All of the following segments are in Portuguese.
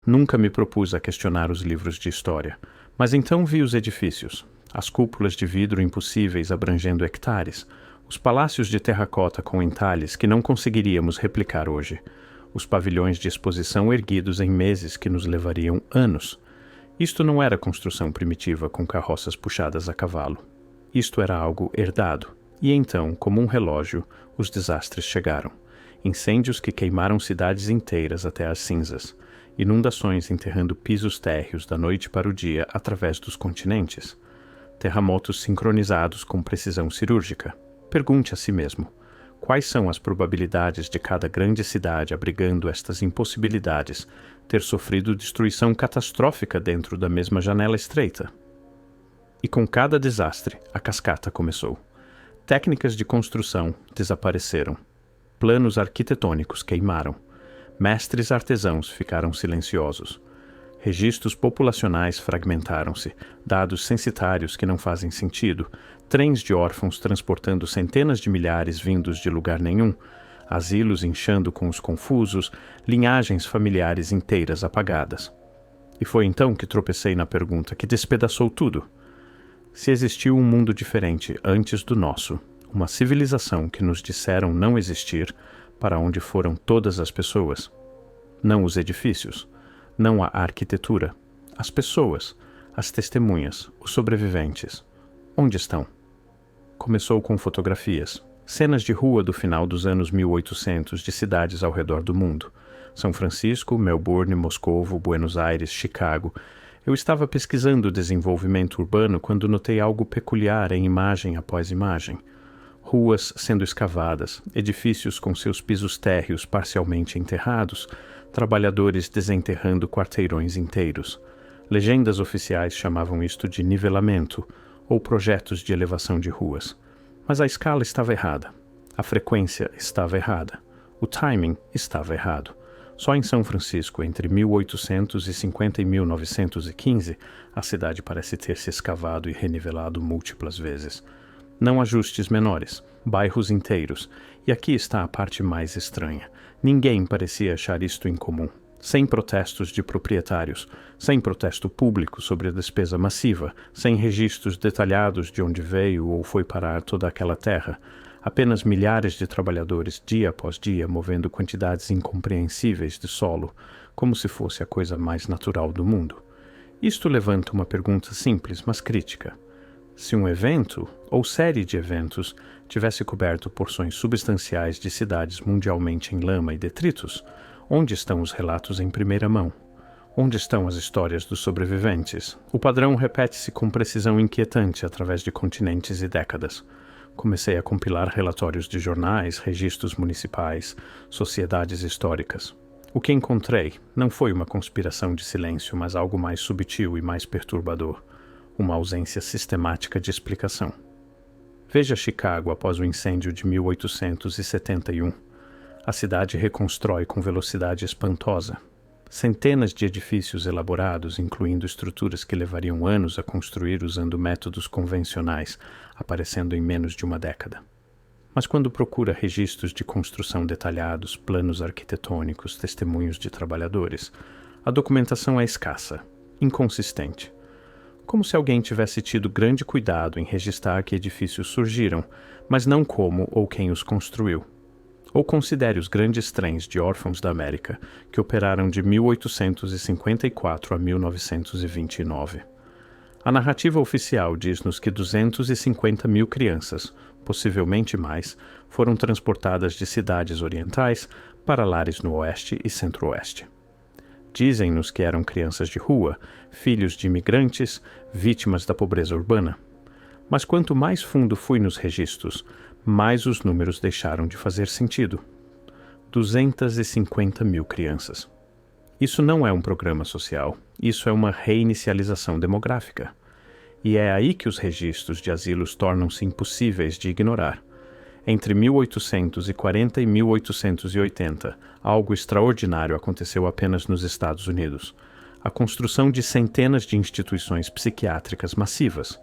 Nunca me propus a questionar os livros de história, mas então vi os edifícios, as cúpulas de vidro impossíveis abrangendo hectares, os palácios de terracota com entalhes que não conseguiríamos replicar hoje, os pavilhões de exposição erguidos em meses que nos levariam anos. Isto não era construção primitiva com carroças puxadas a cavalo. Isto era algo herdado. E então, como um relógio, os desastres chegaram. Incêndios que queimaram cidades inteiras até as cinzas. Inundações enterrando pisos térreos da noite para o dia através dos continentes. Terremotos sincronizados com precisão cirúrgica. Pergunte a si mesmo, quais são as probabilidades de cada grande cidade abrigando estas impossibilidades ter sofrido destruição catastrófica dentro da mesma janela estreita? E com cada desastre, a cascata começou. Técnicas de construção desapareceram. Planos arquitetônicos queimaram. Mestres artesãos ficaram silenciosos. Registros populacionais fragmentaram-se, dados censitários que não fazem sentido, trens de órfãos transportando centenas de milhares vindos de lugar nenhum, asilos inchando com os confusos, linhagens familiares inteiras apagadas. E foi então que tropecei na pergunta que despedaçou tudo. Se existiu um mundo diferente antes do nosso, uma civilização que nos disseram não existir, para onde foram todas as pessoas? Não os edifícios, não a arquitetura, as pessoas, as testemunhas, os sobreviventes. Onde estão? Começou com fotografias, cenas de rua do final dos anos 1800 de cidades ao redor do mundo. São Francisco, Melbourne, Moscovo, Buenos Aires, Chicago. Eu estava pesquisando desenvolvimento urbano quando notei algo peculiar em imagem após imagem. Ruas sendo escavadas, edifícios com seus pisos térreos parcialmente enterrados, trabalhadores desenterrando quarteirões inteiros. Legendas oficiais chamavam isto de nivelamento, ou projetos de elevação de ruas. Mas a escala estava errada, a frequência estava errada, o timing estava errado. Só em São Francisco, entre 1850 e 1915, a cidade parece ter se escavado e renivelado múltiplas vezes. Não ajustes menores, bairros inteiros, e aqui está a parte mais estranha. Ninguém parecia achar isto incomum. Sem protestos de proprietários, sem protesto público sobre a despesa massiva, sem registros detalhados de onde veio ou foi parar toda aquela terra, apenas milhares de trabalhadores dia após dia movendo quantidades incompreensíveis de solo, como se fosse a coisa mais natural do mundo. Isto levanta uma pergunta simples, mas crítica. Se um evento, ou série de eventos, tivesse coberto porções substanciais de cidades mundialmente em lama e detritos, onde estão os relatos em primeira mão? Onde estão as histórias dos sobreviventes? O padrão repete-se com precisão inquietante através de continentes e décadas. Comecei a compilar relatórios de jornais, registros municipais, sociedades históricas. O que encontrei não foi uma conspiração de silêncio, mas algo mais subtil e mais perturbador. Uma ausência sistemática de explicação. Veja Chicago após o incêndio de 1871. A cidade reconstrói com velocidade espantosa. Centenas de edifícios elaborados, incluindo estruturas que levariam anos a construir usando métodos convencionais, aparecendo em menos de uma década. Mas quando procura registros de construção detalhados, planos arquitetônicos, testemunhos de trabalhadores, a documentação é escassa, inconsistente. Como se alguém tivesse tido grande cuidado em registrar que edifícios surgiram, mas não como ou quem os construiu. Ou considere os grandes trens de órfãos da América, que operaram de 1854 a 1929. A narrativa oficial diz-nos que 250 mil crianças, possivelmente mais, foram transportadas de cidades orientais para lares no oeste e centro-oeste. Dizem-nos que eram crianças de rua, filhos de imigrantes, vítimas da pobreza urbana. Mas quanto mais fundo fui nos registros, mais os números deixaram de fazer sentido. 250 mil crianças. Isso não é um programa social, isso é uma reinicialização demográfica. E é aí que os registros de asilos tornam-se impossíveis de ignorar. Entre 1840 e 1880, algo extraordinário aconteceu apenas nos Estados Unidos. A construção de centenas de instituições psiquiátricas massivas.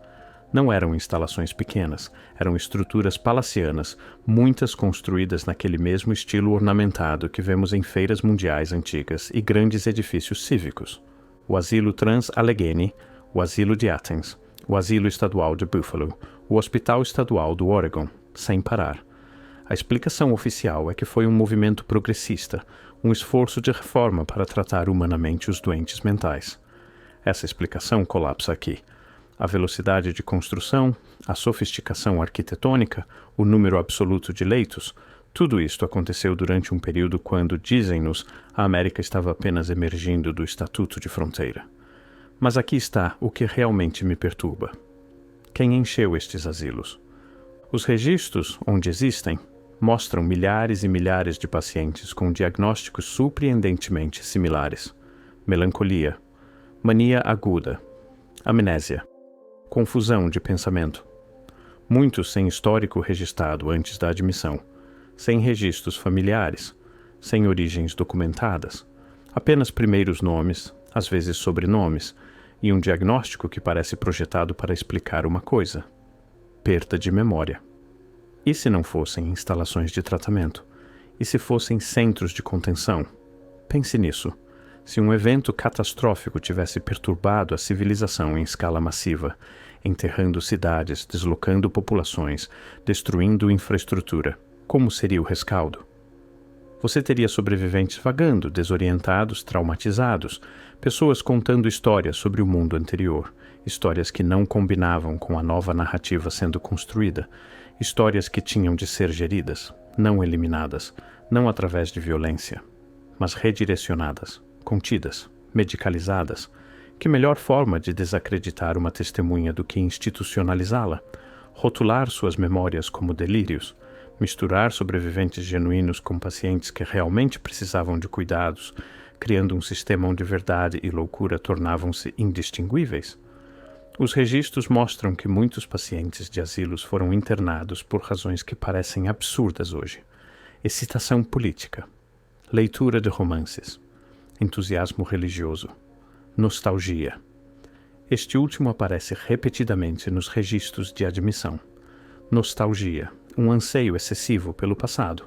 Não eram instalações pequenas, eram estruturas palacianas, muitas construídas naquele mesmo estilo ornamentado que vemos em feiras mundiais antigas e grandes edifícios cívicos. O Asilo Trans-Allegheny, o Asilo de Athens, o Asilo Estadual de Buffalo, o Hospital Estadual do Oregon, sem parar. A explicação oficial é que foi um movimento progressista, um esforço de reforma para tratar humanamente os doentes mentais. Essa explicação colapsa aqui. A velocidade de construção, a sofisticação arquitetônica, o número absoluto de leitos, tudo isto aconteceu durante um período quando, dizem-nos, a América estava apenas emergindo do Estatuto de Fronteira. Mas aqui está o que realmente me perturba. Quem encheu estes asilos? Os registros, onde existem, mostram milhares e milhares de pacientes com diagnósticos surpreendentemente similares: melancolia, mania aguda, amnésia, confusão de pensamento. Muitos sem histórico registrado antes da admissão, sem registros familiares, sem origens documentadas, apenas primeiros nomes, às vezes sobrenomes, e um diagnóstico que parece projetado para explicar uma coisa: perda de memória. E se não fossem instalações de tratamento? E se fossem centros de contenção? Pense nisso. Se um evento catastrófico tivesse perturbado a civilização em escala massiva, enterrando cidades, deslocando populações, destruindo infraestrutura, como seria o rescaldo? Você teria sobreviventes vagando, desorientados, traumatizados, pessoas contando histórias sobre o mundo anterior, histórias que não combinavam com a nova narrativa sendo construída, histórias que tinham de ser geridas, não eliminadas, não através de violência, mas redirecionadas, contidas, medicalizadas. Que melhor forma de desacreditar uma testemunha do que institucionalizá-la, rotular suas memórias como delírios, misturar sobreviventes genuínos com pacientes que realmente precisavam de cuidados, criando um sistema onde verdade e loucura tornavam-se indistinguíveis? Os registros mostram que muitos pacientes de asilos foram internados por razões que parecem absurdas hoje: excitação política, leitura de romances, entusiasmo religioso, nostalgia. Este último aparece repetidamente nos registros de admissão. Nostalgia, um anseio excessivo pelo passado,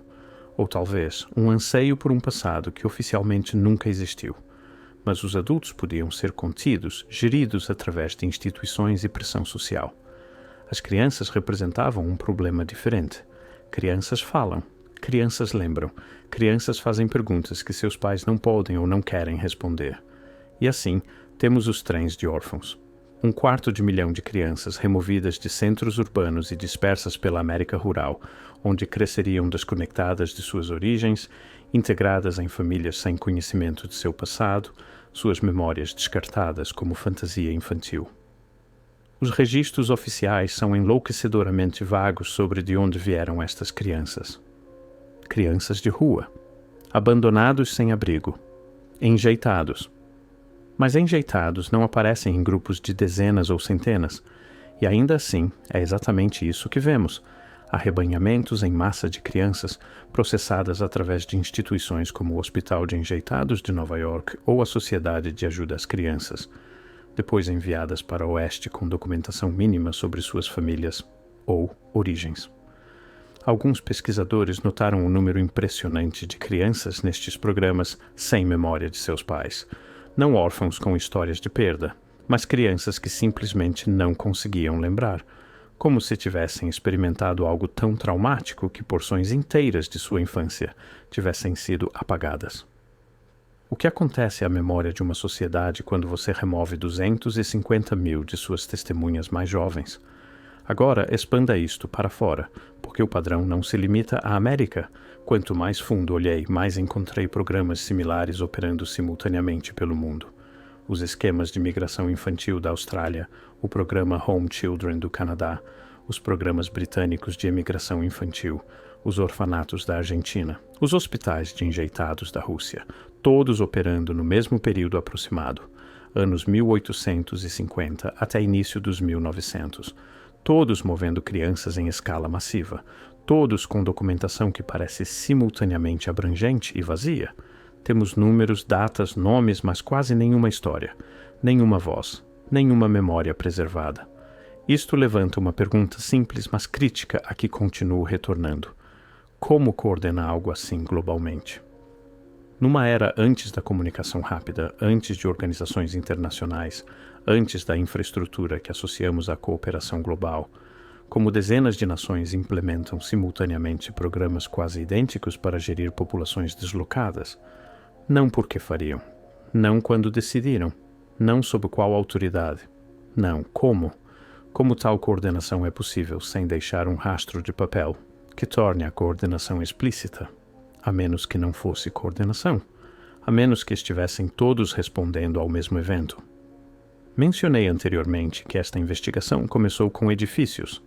ou talvez um anseio por um passado que oficialmente nunca existiu. Mas os adultos podiam ser contidos, geridos através de instituições e pressão social. As crianças representavam um problema diferente. Crianças falam, crianças lembram, crianças fazem perguntas que seus pais não podem ou não querem responder. E assim, temos os trens de órfãos. 250 mil de crianças removidas de centros urbanos e dispersas pela América rural, onde cresceriam desconectadas de suas origens, integradas em famílias sem conhecimento de seu passado, suas memórias descartadas como fantasia infantil. Os registros oficiais são enlouquecedoramente vagos sobre de onde vieram estas crianças. Crianças de rua, abandonados sem abrigo, enjeitados. Mas enjeitados não aparecem em grupos de dezenas ou centenas, e ainda assim é exatamente isso que vemos: arrebanhamentos em massa de crianças processadas através de instituições como o Hospital de Enjeitados de Nova York ou a Sociedade de Ajuda às Crianças, depois enviadas para o Oeste com documentação mínima sobre suas famílias ou origens. Alguns pesquisadores notaram um número impressionante de crianças nestes programas sem memória de seus pais, não órfãos com histórias de perda, mas crianças que simplesmente não conseguiam lembrar, como se tivessem experimentado algo tão traumático que porções inteiras de sua infância tivessem sido apagadas. O que acontece à memória de uma sociedade quando você remove 250 mil de suas testemunhas mais jovens? Agora expanda isto para fora, porque o padrão não se limita à América. Quanto mais fundo olhei, mais encontrei programas similares operando simultaneamente pelo mundo. Os esquemas de migração infantil da Austrália, o programa Home Children do Canadá, os programas britânicos de emigração infantil, os orfanatos da Argentina, os hospitais de enjeitados da Rússia, todos operando no mesmo período aproximado, anos 1850 até início dos 1900, todos movendo crianças em escala massiva, todos com documentação que parece simultaneamente abrangente e vazia. Temos números, datas, nomes, mas quase nenhuma história, nenhuma voz, nenhuma memória preservada. Isto levanta uma pergunta simples, mas crítica, a que continuo retornando. Como coordenar algo assim globalmente? Numa era antes da comunicação rápida, antes de organizações internacionais, antes da infraestrutura que associamos à cooperação global, como dezenas de nações implementam simultaneamente programas quase idênticos para gerir populações deslocadas, não porque fariam, não quando decidiram, não sob qual autoridade, não como. Como tal coordenação é possível sem deixar um rastro de papel que torne a coordenação explícita? A menos que não fosse coordenação, a menos que estivessem todos respondendo ao mesmo evento. Mencionei anteriormente que esta investigação começou com edifícios.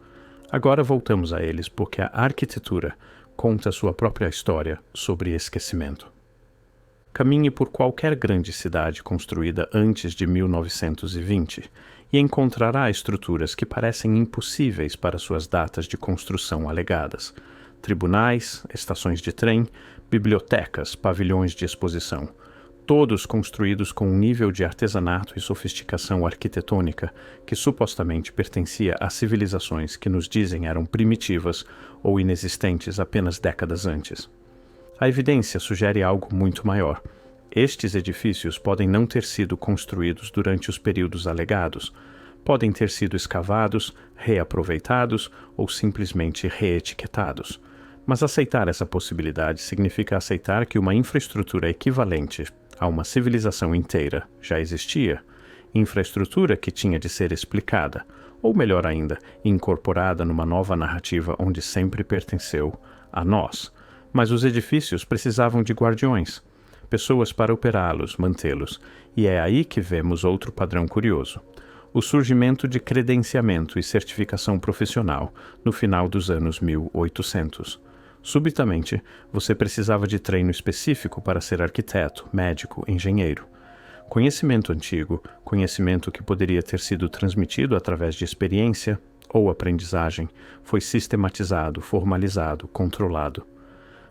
Agora voltamos a eles porque a arquitetura conta sua própria história sobre esquecimento. Caminhe por qualquer grande cidade construída antes de 1920 e encontrará estruturas que parecem impossíveis para suas datas de construção alegadas. Tribunais, estações de trem, bibliotecas, pavilhões de exposição, todos construídos com um nível de artesanato e sofisticação arquitetônica que supostamente pertencia a civilizações que nos dizem eram primitivas ou inexistentes apenas décadas antes. A evidência sugere algo muito maior. Estes edifícios podem não ter sido construídos durante os períodos alegados, podem ter sido escavados, reaproveitados ou simplesmente reetiquetados. Mas aceitar essa possibilidade significa aceitar que uma infraestrutura equivalente a uma civilização inteira já existia, infraestrutura que tinha de ser explicada, ou melhor ainda, incorporada numa nova narrativa onde sempre pertenceu a nós. Mas os edifícios precisavam de guardiões, pessoas para operá-los, mantê-los, e é aí que vemos outro padrão curioso. O surgimento de credenciamento e certificação profissional no final dos anos 1800. Subitamente, você precisava de treino específico para ser arquiteto, médico, engenheiro. Conhecimento antigo, conhecimento que poderia ter sido transmitido através de experiência ou aprendizagem, foi sistematizado, formalizado, controlado.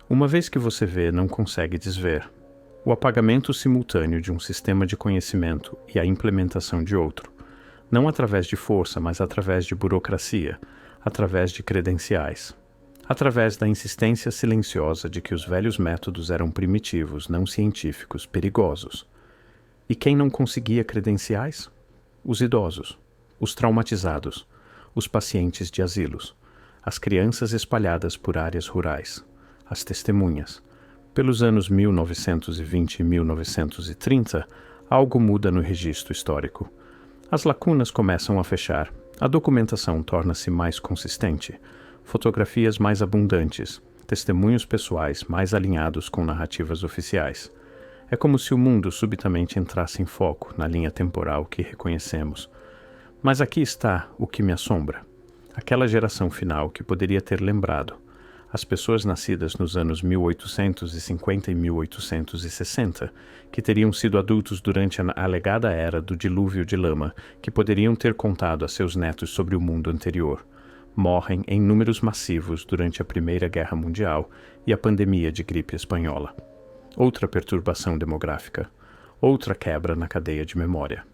Uma vez que você vê, não consegue desver. O apagamento simultâneo de um sistema de conhecimento e a implementação de outro. Não através de força, mas através de burocracia, através de credenciais. Através da insistência silenciosa de que os velhos métodos eram primitivos, não científicos, perigosos. E quem não conseguia credenciais? Os idosos, os traumatizados, os pacientes de asilos, as crianças espalhadas por áreas rurais, as testemunhas. Pelos anos 1920 e 1930, algo muda no registro histórico. As lacunas começam a fechar, a documentação torna-se mais consistente, fotografias mais abundantes, testemunhos pessoais mais alinhados com narrativas oficiais. É como se o mundo subitamente entrasse em foco na linha temporal que reconhecemos. Mas aqui está o que me assombra. Aquela geração final que poderia ter lembrado. As pessoas nascidas nos anos 1850 e 1860, que teriam sido adultos durante a alegada era do dilúvio de lama, que poderiam ter contado a seus netos sobre o mundo anterior, morrem em números massivos durante a Primeira Guerra Mundial e a pandemia de gripe espanhola. Outra perturbação demográfica, outra quebra na cadeia de memória.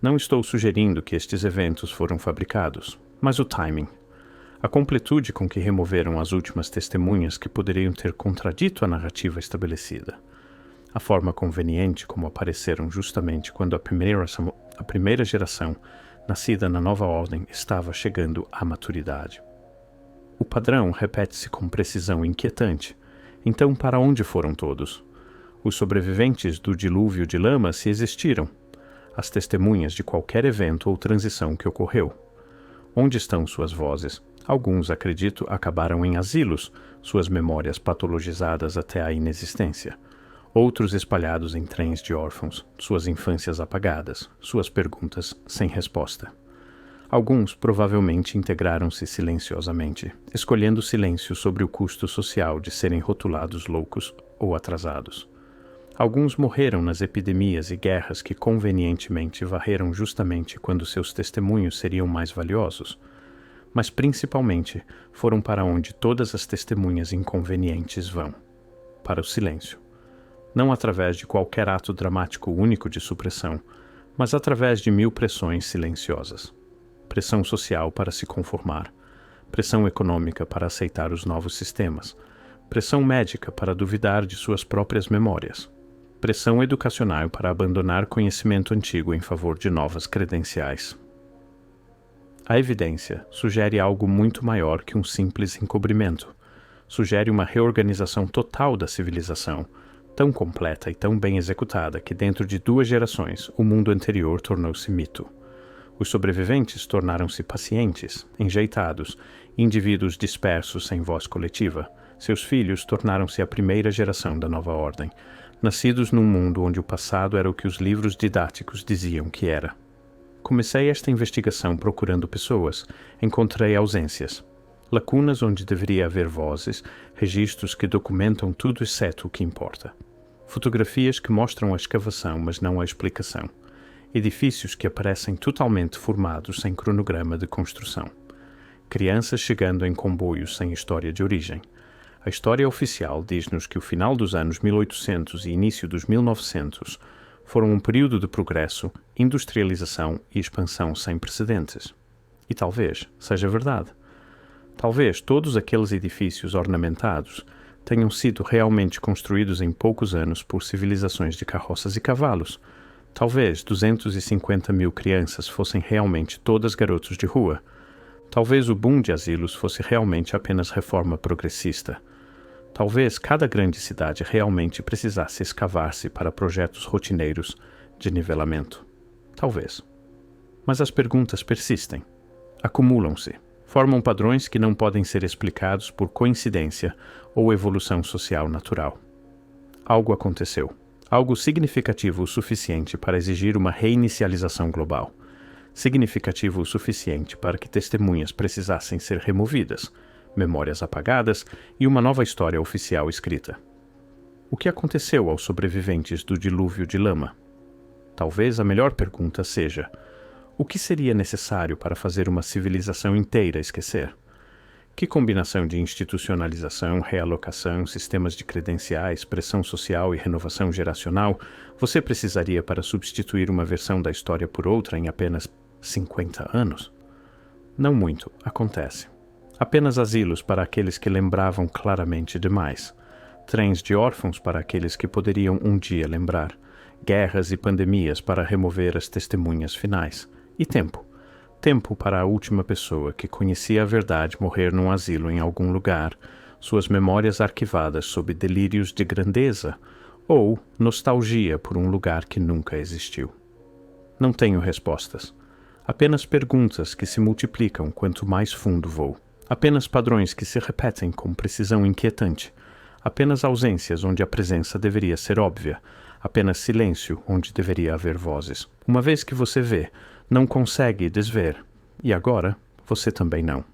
Não estou sugerindo que estes eventos foram fabricados, mas o timing. A completude com que removeram as últimas testemunhas que poderiam ter contradito a narrativa estabelecida. A forma conveniente como apareceram justamente quando a primeira geração, nascida na nova ordem, estava chegando à maturidade. O padrão repete-se com precisão inquietante. Então, para onde foram todos? Os sobreviventes do dilúvio de lama, se existiram. As testemunhas de qualquer evento ou transição que ocorreu. Onde estão suas vozes? Alguns, acredito, acabaram em asilos, suas memórias patologizadas até a inexistência. Outros espalhados em trens de órfãos, suas infâncias apagadas, suas perguntas sem resposta. Alguns provavelmente integraram-se silenciosamente, escolhendo silêncio sobre o custo social de serem rotulados loucos ou atrasados. Alguns morreram nas epidemias e guerras que convenientemente varreram justamente quando seus testemunhos seriam mais valiosos, mas principalmente foram para onde todas as testemunhas inconvenientes vão, para o silêncio. Não através de qualquer ato dramático único de supressão, mas através de 1000 pressões silenciosas. pressão social para se conformar, pressão econômica para aceitar os novos sistemas, pressão médica para duvidar de suas próprias memórias, pressão educacional para abandonar conhecimento antigo em favor de novas credenciais. A evidência sugere algo muito maior que um simples encobrimento. Sugere uma reorganização total da civilização, tão completa e tão bem executada que dentro de 2 gerações o mundo anterior tornou-se mito. Os sobreviventes tornaram-se pacientes, enjeitados, indivíduos dispersos sem voz coletiva. Seus filhos tornaram-se a primeira geração da nova ordem, nascidos num mundo onde o passado era o que os livros didáticos diziam que era. Comecei esta investigação procurando pessoas. Encontrei ausências. Lacunas onde deveria haver vozes, registros que documentam tudo exceto o que importa. Fotografias que mostram a escavação, mas não a explicação. Edifícios que aparecem totalmente formados sem cronograma de construção. Crianças chegando em comboios sem história de origem. A história oficial diz-nos que o final dos anos 1800 e início dos 1900 foram um período de progresso, industrialização e expansão sem precedentes. E talvez seja verdade. Talvez todos aqueles edifícios ornamentados tenham sido realmente construídos em poucos anos por civilizações de carroças e cavalos. Talvez 250.000 crianças fossem realmente todas garotos de rua. Talvez o boom de asilos fosse realmente apenas reforma progressista. Talvez cada grande cidade realmente precisasse escavar-se para projetos rotineiros de nivelamento. Talvez. Mas as perguntas persistem. Acumulam-se. Formam padrões que não podem ser explicados por coincidência ou evolução social natural. Algo aconteceu. Algo significativo o suficiente para exigir uma reinicialização global. Significativo o suficiente para que testemunhas precisassem ser removidas, memórias apagadas e uma nova história oficial escrita. O que aconteceu aos sobreviventes do dilúvio de lama? Talvez a melhor pergunta seja: o que seria necessário para fazer uma civilização inteira esquecer? Que combinação de institucionalização, realocação, sistemas de credenciais, pressão social e renovação geracional você precisaria para substituir uma versão da história por outra em apenas 50 anos? Não muito, acontece. Apenas asilos para aqueles que lembravam claramente demais. Trens de órfãos para aqueles que poderiam um dia lembrar. Guerras e pandemias para remover as testemunhas finais. E tempo. Tempo para a última pessoa que conhecia a verdade morrer num asilo em algum lugar, suas memórias arquivadas sob delírios de grandeza ou nostalgia por um lugar que nunca existiu. Não tenho respostas. Apenas perguntas que se multiplicam quanto mais fundo vou. Apenas padrões que se repetem com precisão inquietante. Apenas ausências onde a presença deveria ser óbvia. Apenas silêncio onde deveria haver vozes. Uma vez que você vê, não consegue desver. E agora, você também não.